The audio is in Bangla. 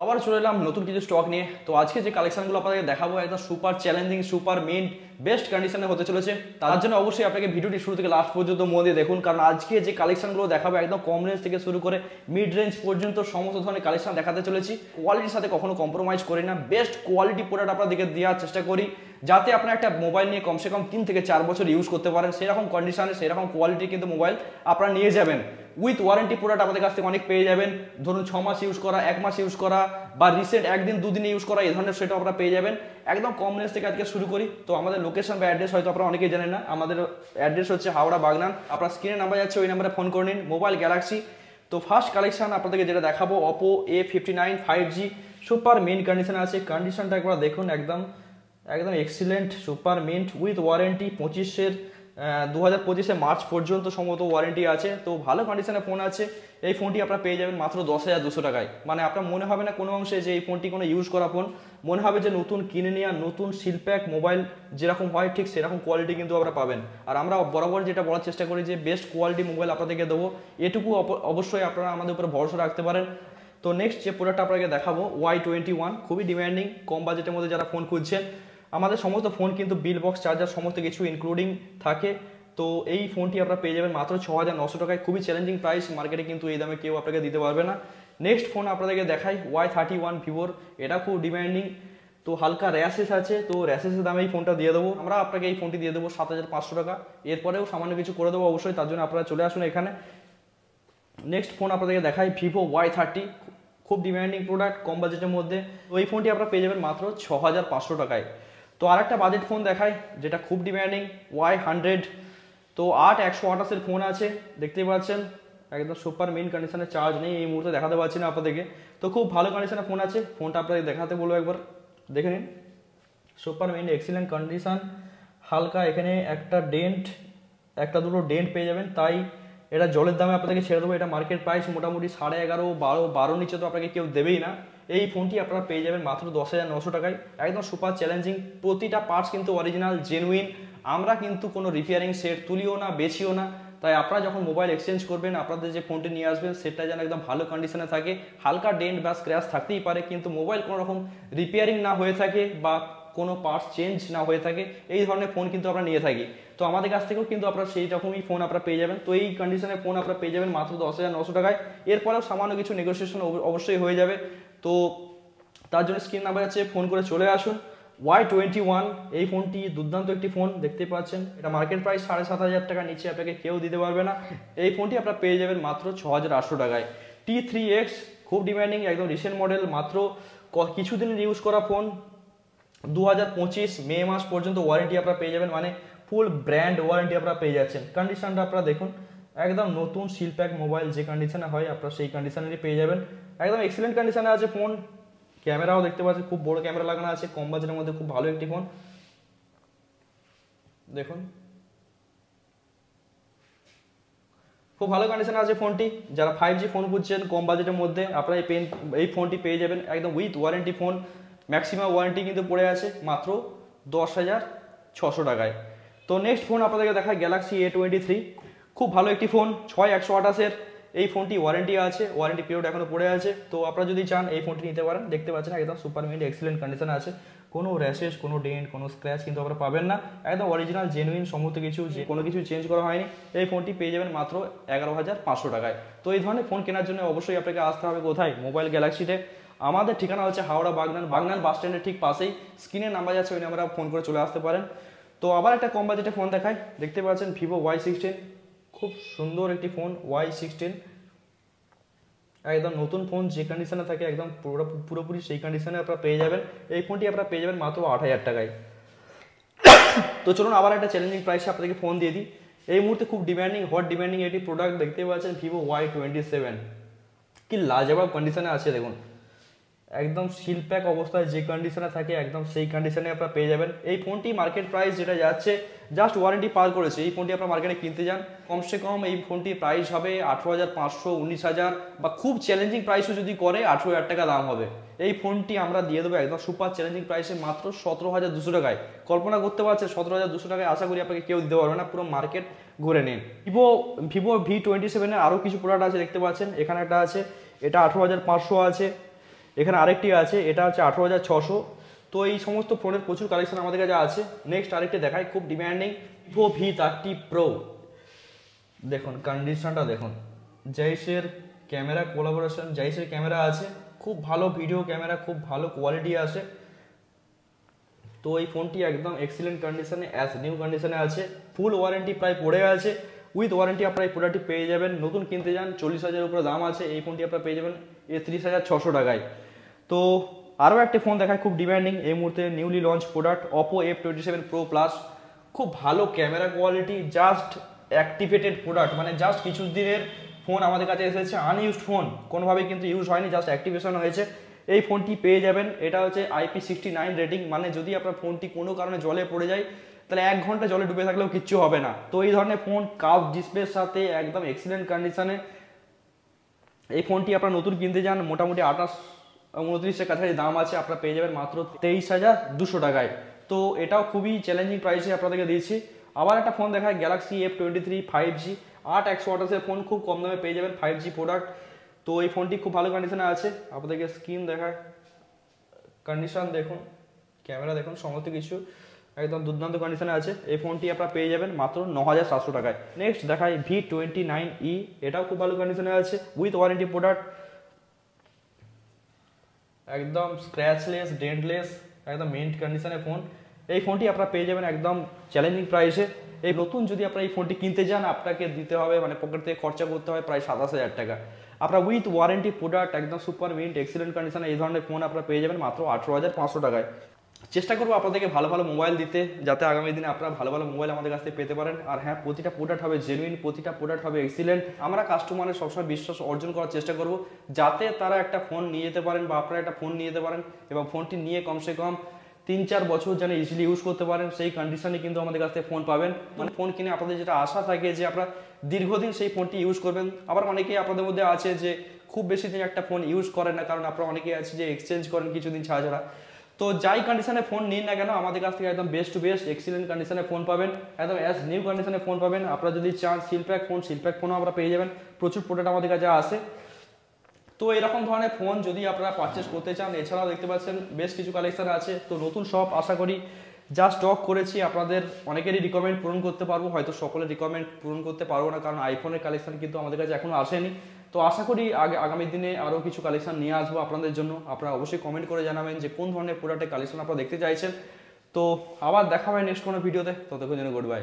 আবার চলে এলাম নতুন কিছু স্টক নিয়ে। তো আজকে যে কালেকশনগুলো আপনাদের দেখাবো একদম super challenging, super mint, best কন্ডিশনে হতে চলেছে। তার জন্য অবশ্যই আপনাকে ভিডিওটি শুরু থেকে লাস্ট পর্যন্ত মন দিয়ে দেখুন, কারণ আজকে যে কালেকশনগুলো দেখাবো একদম কম রেঞ্জ থেকে শুরু করে মিড রেঞ্জ পর্যন্ত সমস্ত ধরনের কালেকশন দেখাতে চলেছি। কোয়ালিটির সাথে কখনো কম্প্রোমাইজ করি না, বেস্ট কোয়ালিটি প্রোডাক্ট আপনাদেরকে দেওয়ার চেষ্টা করি, যাতে আপনারা একটা মোবাইল নিয়ে কমসে কম 3 থেকে 4 বছর ইউজ করতে পারেন। সেরকম কন্ডিশনে সেরকম কোয়ালিটি কিন্তু মোবাইল আপনারা নিয়ে যাবেন। উইথ ওয়ারেন্টি প্রোডাক্ট আমাদের কাছ থেকে অনেক পেয়ে যাবেন। ধরুন 6 মাস ইউজ করা, 1 মাস ইউজ করা, বা রিসেন্ট একদিন দুদিনে ইউজ করা, এই ধরনের সেটা আপনারা পেয়ে যাবেন। একদম কম রেঞ্জ থেকে আজকে শুরু করি। তো আমাদের লোকেশন বা অ্যাড্রেস হয়তো আপনারা অনেকেই জানেন না। আমাদের অ্যাড্রেস হচ্ছে হাওড়া বাগনান। আপনার স্ক্রিনে নাম্বার যাচ্ছে, ওই নাম্বারে ফোন করে নিন। Mobile Galaxy. তো ফার্স্ট কালেকশন আপনাদেরকে যেটা দেখাবো, Oppo A59 5G super main condition আছে। কন্ডিশনটা একবার দেখুন, একদম একদম excellent, super mint, with warranty 2025 March পর্যন্ত সম্ভবত ওয়ারেন্টি আছে। তো ভালো কন্ডিশনে ফোন আছে। এই ফোনটি আপনারা পেয়ে যাবেন মাত্র 10,200 টাকায়। মানে আপনার মনে হবে না কোনো অংশে যে এই ফোনটি কোনো ইউজ করা ফোন, মনে হবে যে নতুন কিনে নেওয়া, নতুন সিলপ্যাক মোবাইল যেরকম হয় ঠিক সেরকম কোয়ালিটি কিন্তু আপনারা পাবেন। আর আমরা বরাবর যেটা বলার চেষ্টা করি যে বেস্ট কোয়ালিটি মোবাইল আপনাদেরকে দেবো, এটুকু অবশ্যই আপনারা আমাদের উপরে ভরসা রাখতে পারেন। তো নেক্সট যে প্রোডাক্ট আপনাকে দেখাবো, Y21, খুবই ডিমান্ডিং, কম বাজেটের মধ্যে যারা ফোন খুঁজছেন। আমাদের সমস্ত ফোন কিন্তু বিল বক্স, চার্জার সমস্ত কিছু ইনক্লুডিং থাকে। তো এই ফোনটি আপনারা পেয়ে যাবেন মাত্র 6,900 টাকায়। খুবই চ্যালেঞ্জিং প্রাইস, মার্কেটে কিন্তু এই দামে কেউ আপনাকে দিতে পারবে না। নেক্সট ফোন আপনাদেরকে দেখাই, Y31 ভিভোর। এটা খুব ডিমান্ডিং। তো হালকা র্যাশেস আছে, তো র্যাশেসের দামে এই ফোনটা দিয়ে দেবো আমরা আপনাকে। এই ফোনটি দিয়ে দেবো 7,500 টাকা। এরপরেও সামান্য কিছু করে দেবো অবশ্যই, তার জন্য আপনারা চলে আসুন এখানে। নেক্সট ফোন আপনাদেরকে দেখাই, ভিভো Y30, খুব ডিমান্ডিং প্রোডাক্ট, কম বাজেটের মধ্যে। তো এই ফোনটি আপনারা পেয়ে যাবেন মাত্র 6,500 টাকায়। তো আর একটা বাজেট ফোন দেখায় যেটা খুব ডিমান্ডিং, Y100। তো 128 ফোন আছে, দেখতেই পাচ্ছেন একদম সুপার মেন কন্ডিশনে। চার্জ নেই এই মুহূর্তে, দেখাতে পারছি না আপনাদেরকে। তো খুব ভালো কন্ডিশনে ফোন আছে। ফোনটা আপনাদের দেখাতে বলবো, একবার দেখে নিন। Super men, excellent condition. হালকা এখানে একটা ডেন্ট, একটা দুটো ডেন্ট পেয়ে যাবেন। তাই এটা জলের দামে আপনাদেরকে ছেড়ে দেবো। এটা মার্কেট প্রাইস মোটামুটি 11.5, 12 নিচে তো আপনাকে কেউ দেবেই না। এই ফোনটি আপনারা পেয়ে যাবেন মাত্র 10,900 টাকায়। একদম সুপার চ্যালেঞ্জিং, প্রতিটা পার্টস কিন্তু অরিজিনাল জেনুইন। আমরা কিন্তু কোনো রিপেয়ারিং সেট তুলিও না, বেচিও না। তাই আপনারা যখন মোবাইল এক্সচেঞ্জ করবেন, আপনাদের যে ফোনটি নিয়ে আসবেন সেটা যেন একদম ভালো কন্ডিশনে থাকে। হালকা ডেন্ট বা স্ক্র্যাচ থাকতেই পারে, কিন্তু মোবাইল কোনো রকম রিপেয়ারিং না হয়ে থাকে বা কোনো পার্টস চেঞ্জ না হয়ে থাকে, এই ধরনের ফোন কিন্তু আমরা নিয়ে থাকি। তো আমাদের কাছ থেকেও কিন্তু আপনারা সেই রকমই ফোন আপনারা পেয়ে যাবেন। তো এই কন্ডিশনের ফোন আপনারা পেয়ে যাবেন মাত্র 10,900 টাকায়। এরপরেও সামান্য কিছু নেগোসিয়েশন অবশ্যই হয়ে যাবে। তো তার জন্য স্ক্রিন নাম্বার আছে, ফোন করে চলে আসুন। Y21, এই ফোনটি দুর্দান্ত একটি ফোন, দেখতে পাচ্ছেন। এটা মার্কেট প্রাইস 7,500 টাকা, নিচে আপনাকে কেউ দিতে পারবে না। এই ফোনটি আপনারা পেয়ে যাবেন মাত্র 6,800 টাকায়। T3X, খুব ডিমান্ডিং, একদম রিসেন্ট মডেল, মাত্র কিছুদিনের ইউজ করা ফোন। 2025 মে মাস পর্যন্ত ওয়ারেন্টি আপনারা পেয়ে যাবেন, মানে ফুল ব্র্যান্ড ওয়ারেন্টি আপনারা পেয়ে যাচ্ছেন। কন্ডিশনটা আপনারা দেখুন, একদম নতুন সিলপ্যাক মোবাইল যে কন্ডিশনে হয় আপনারা সেই কন্ডিশনেরই পেয়ে যাবেন। একদম এক্সিলেন্ট কন্ডিশনে আছে ফোন। ক্যামেরাও দেখতে পাচ্ছেন, খুব বড় ক্যামেরা লাগানো আছে। কম বাজেটের মধ্যে খুব ভালো একটি ফোন, দেখুন খুব ভালো কন্ডিশনে আছে ফোনটি। যারা 5G ফোন খুঁজছেন কম বাজেটের মধ্যে, আপনারা এই ফোনটি পেয়ে যাবেন একদম with warranty phone. Maximum warranty কিন্তু পড়ে আছে মাত্র 10,600 টাকায়। তো নেক্সট ফোন আপনাদেরকে দেখায়, গ্যালাক্সি A23, খুব ভালো একটি ফোন, 6128-এর। এই ফোনটি ওয়ারেন্টি আছে, ওয়ারেন্টি পিরিয়ড এখনো পড়ে আছে। তো আপনারা যদি চান এই ফোনটি নিতে পারেন। দেখতে পাচ্ছেন একদম সুপার মিন্ট, এক্সিলেন্ট কন্ডিশনে আছে। কোনো র্যাশেস, কোনো ডেন্ট, কোনো স্ক্র্যাচ কিন্তু আপনারা পাবেন না। একদম অরিজিনাল জেনুইন সমস্ত কিছু, যে কোনো কিছু চেঞ্জ করা হয়নি। এই ফোনটি পেয়ে যাবেন মাত্র 11,500 টাকায়। তো এই ধরনের ফোন কেনার জন্য অবশ্যই আপনাকে আসতে হবে কোথায়? মোবাইল গ্যালাক্সিতে। আমাদের ঠিকানা হচ্ছে হাওড়া বাগনান, বাগনান বাস স্ট্যান্ডের ঠিক পাশেই। স্ক্রিনে নাম্বার যাচ্ছে, ওই নাম্বারে ফোন করে চলে আসতে পারেন। তো আবার একটা কম বাজেটে ফোন দেখায়, দেখতে পাচ্ছেন ভিভো Y16, খুব সুন্দর একটি ফোন Y16। একদম নতুন ফোন, যে কন্ডিশনে থাকে একদম পুরোপুরি সেই কন্ডিশনে আপনারা পেয়ে যাবেন। এই ফোনটি আপনারা পেয়ে যাবেন মাত্র 8,000 টাকায়। তো চলুন আবার একটা চ্যালেঞ্জিং প্রাইসে আপনাদেরকে ফোন দিয়ে দিই। এই মুহূর্তে খুব ডিমান্ডিং, হট ডিমান্ডিং একটি প্রোডাক্ট, দেখতে পাচ্ছেন ভিভো Y27। কি লাজবাব কন্ডিশনে আছে দেখুন, একদম সিলপ্যাক অবস্থায় যে কন্ডিশনে থাকে একদম সেই কন্ডিশনে আপনারা পেয়ে যাবেন। এই ফোনটি মার্কেট প্রাইস যেটা যাচ্ছে, জাস্ট ওয়ারেন্টি পার করেছে। এই ফোনটি আপনারা মার্কেটে কিনতে যান, কমসে কম এই ফোনটির প্রাইস হবে 18,500, 19,000, বা খুব চ্যালেঞ্জিং প্রাইসও যদি করে 18,000 টাকা দাম হবে। এই ফোনটি আমরা দিয়ে দেবো একদম সুপার চ্যালেঞ্জিং প্রাইসে মাত্র 17,200 টাকায়। কল্পনা করতে পারছেন 17,200 টাকায়? আশা করি আপনাকে কেউ দিতে পারবে না, পুরো মার্কেট ঘুরে নিন। ভিভো V27-এর আরও কিছু প্রোডাক্ট আছে, দেখতে পাচ্ছেন এখানে একটা আছে, এটা 18,500 আছে। এখানে আরেকটি আছে, এটা হচ্ছে 18,600। তো এই সমস্ত ফোনের প্রচুর কালেকশন আমাদের কাছে আছে। নেক্সট আরেকটি দেখাই, খুব ডিম্যান্ডিং ভিভো V30 Pro। দেখুন কন্ডিশনটা দেখুন, জাইসের ক্যামেরা কোলাবোরেশন, জাইসের ক্যামেরা আছে, খুব ভালো ভিডিও ক্যামেরা, খুব ভালো কোয়ালিটি আছে। তো এই ফোনটি একদম এক্সিলেন্ট কন্ডিশনে, অ্যাজ নিউ কন্ডিশনে আছে। ফুল ওয়ারেন্টি প্রায় পড়ে আছে, উইথ ওয়ারেন্টি আপনারা এই প্রোডাক্টটি পেয়ে যাবেন। নতুন কিনতে যান 40,000 উপরে দাম আছে, এই ফোনটি আপনারা পেয়ে যাবেন 30,600 টাকায়। তো আরও একটি ফোন দেখায় খুব ডিম্যান্ডিং এই মুহূর্তে, newly launch product Oppo F27 Pro Plus। খুব ভালো camera quality, just activated product, মানে জাস্ট কিছু দিনের ফোন আমাদের কাছে এসেছে, আনইউজড ফোন, কোনোভাবেই কিন্তু ইউজ হয়নি, জাস্ট অ্যাক্টিভেশন হয়েছে। এই ফোনটি পেয়ে যাবেন, এটা হচ্ছে IP69 রেটিং, মানে যদি আপনার ফোনটি কোনো কারণে জলে পড়ে যায় তাহলে 1 ঘন্টা জলে ডুবে থাকলেও কিচ্ছু হবে না। তো এই ধরনের ফোন কার্ভ ডিসপ্লের সাথে একদম এক্সিলেন্ট কন্ডিশনে এই ফোনটি আপনারা নতুন কিনতে যান মোটামুটি 28-29-এর কাছাকাছি দাম আছে, আপনারা পেয়ে যাবেন মাত্র 23,200 টাকায়। তো এটাও খুবই চ্যালেঞ্জিং প্রাইসে আপনাদেরকে দিয়েছি। আবার একটা ফোন দেখায় গ্যালাক্সি F23 5G 8128-এর ফোন, খুব কম দামে পেয়ে যাবেন 5G প্রোডাক্ট। তো এই ফোনটি খুব ভালো কন্ডিশনে আছে, আপনাদেরকে স্ক্রিন দেখায়, কন্ডিশন দেখুন, ক্যামেরা দেখুন, সমস্ত কিছু একদম দুর্দান্ত কন্ডিশনে আছে। এই ফোনটি আপনারা পেয়ে যাবেন মাত্র 9,700 টাকায়। নেক্সট দেখায় V29e, এটাও খুব ভালো কন্ডিশনে আছে, উইথ ওয়ারেন্টি প্রোডাক্ট, একদম স্ক্র্যাচলেস, ডেন্টলেস, একদম মিন্ট কন্ডিশনের ফোন। এই ফোনটি আপনারা পেয়ে যাবেন একদম চ্যালেঞ্জিং প্রাইসে। এই নতুন যদি আপনারা এই ফোনটি কিনতে যান আপনাকে দিতে হবে, মানে পকেট থেকে খরচা করতে হয় প্রায় 27,000 টাকা। আপনারা উইথ ওয়ারেন্টি প্রোডাক্ট, একদম সুপার মিন্ট এক্সিলেন্ট কন্ডিশনে এই ধরনের ফোন আপনারা পেয়ে যাবেন মাত্র 18,500 টাকায়। চেষ্টা করবো আপনাদেরকে ভালো ভালো মোবাইল দিতে, যাতে আগামী দিনে আপনারা ভালো ভালো মোবাইল আমাদের কাছ থেকে পেতে পারেন। আর হ্যাঁ, প্রতিটা প্রোডাক্ট হবে জেনুইন, প্রতিটা প্রোডাক্ট হবে এক্সিলেন্ট। আমরা কাস্টমারের সবসময় বিশ্বাস অর্জন করার চেষ্টা করব, যাতে তারা একটা ফোন নিয়ে যেতে পারেন বা আপনারা একটা ফোন নিয়ে যেতে পারেন এবং ফোনটি নিয়ে কমসে কম 3-4 বছর যেন ইজিলি ইউজ করতে পারেন, সেই কন্ডিশনে কিন্তু আমাদের কাছ থেকে ফোন পাবেন। মানে ফোন কিনে আপনাদের যেটা আশা থাকে যে আপনারা দীর্ঘদিন সেই ফোনটি ইউজ করবেন। আবার অনেকেই আপনাদের মধ্যে আছে যে খুব বেশি দিন একটা ফোন ইউজ করেন না, কারণ আপনারা অনেকেই আছে যে এক্সচেঞ্জ করেন কিছুদিন ছাড়া ছাড়া। তো যাই কন্ডিশনে ফোন নিন না কেন, আমাদের কাছ থেকে একদম বেস্ট টু বেস্ট এক্সিলেন্ট কন্ডিশনে ফোন পাবেন, একদম অ্যাজ নিউ কন্ডিশনে ফোন পাবেন। আপনারা যদি চান সিলপ্যাক ফোনও আমরা পেয়ে যাবেন, প্রচুর প্রোডাক্ট আমাদের কাছে আসে। তো এরকম ধরনের ফোন যদি আপনারা পারচেস করতে চান, এছাড়াও দেখতে পাচ্ছেন বেশ কিছু কালেকশন আছে। তো নতুন শপ আশা করি যা স্টক করেছি আপনাদের অনেকেরই রিকমেন্ড পূরণ করতে পারবো, হয়তো সকলের রিকমেন্ড পূরণ করতে পারবো না, কারণ আইফোনের কালেকশন কিন্তু আমাদের কাছে এখনো আসেনি। তো আশা করি আগামী দিনে আরও কিছু কালেকশন নিয়ে আসবো আপনাদের জন্য। আপনারা অবশ্যই কমেন্ট করে জানাবেন যে কোন ধরনের প্রোডাক্টের কালেকশন আপনারা দেখতে চাইছেন। তো আবার দেখা হয় নেক্সট কোনো ভিডিওতে, ততক্ষণ জন্য গুড বাই।